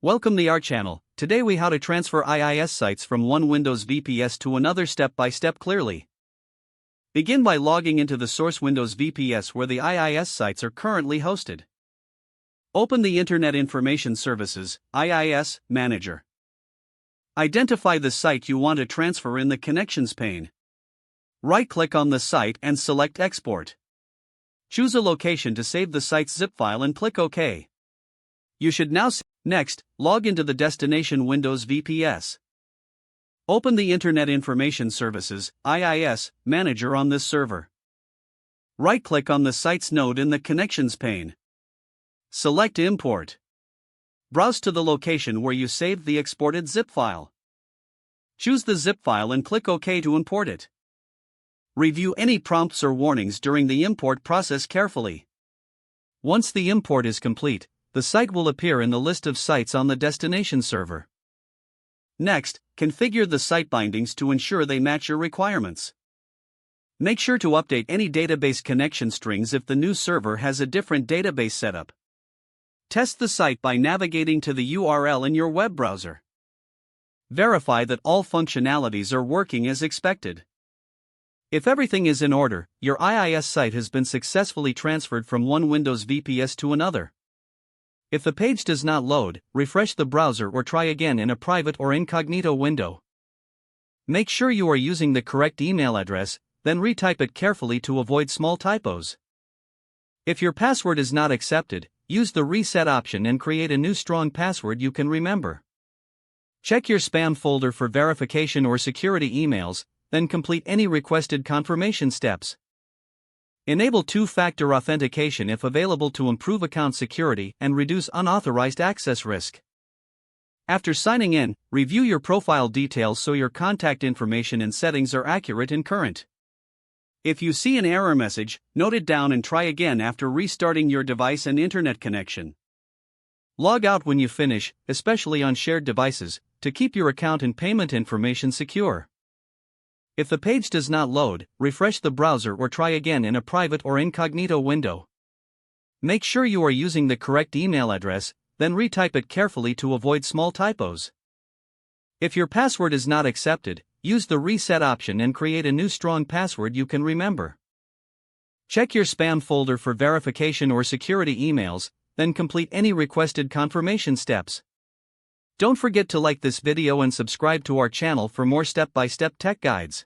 Welcome to our channel. Today we how to transfer IIS sites from one Windows VPS to another step by step clearly. Begin by logging into the source Windows VPS where the IIS sites are currently hosted. Open the Internet Information Services IIS Manager. Identify the site you want to transfer in the Connections pane. Right-click on the site and select Export. Choose a location to save the site's zip file and click OK. You should now Next, log into the destination Windows VPS. Open the Internet Information Services IIS Manager on this server. Right-click on the site's node in the Connections pane. Select Import. Browse to the location where you saved the exported zip file. Choose the zip file and click OK to import it. Review any prompts or warnings during the import process carefully. Once the import is complete, the site will appear in the list of sites on the destination server. Next, configure the site bindings to ensure they match your requirements. Make sure to update any database connection strings if the new server has a different database setup. Test the site by navigating to the URL in your web browser. Verify that all functionalities are working as expected. If everything is in order, your IIS site has been successfully transferred from one Windows VPS to another. If the page does not load, refresh the browser or try again in a private or incognito window. Make sure you are using the correct email address, then retype it carefully to avoid small typos. If your password is not accepted, use the reset option and create a new strong password you can remember. Check your spam folder for verification or security emails, then complete any requested confirmation steps. Enable two-factor authentication if available to improve account security and reduce unauthorized access risk. After signing in, review your profile details so your contact information and settings are accurate and current. If you see an error message, note it down and try again after restarting your device and internet connection. Log out when you finish, especially on shared devices, to keep your account and payment information secure. If the page does not load, refresh the browser or try again in a private or incognito window. Make sure you are using the correct email address, then retype it carefully to avoid small typos. If your password is not accepted, use the reset option and create a new strong password you can remember. Check your spam folder for verification or security emails, then complete any requested confirmation steps. Don't forget to like this video and subscribe to our channel for more step-by-step tech guides.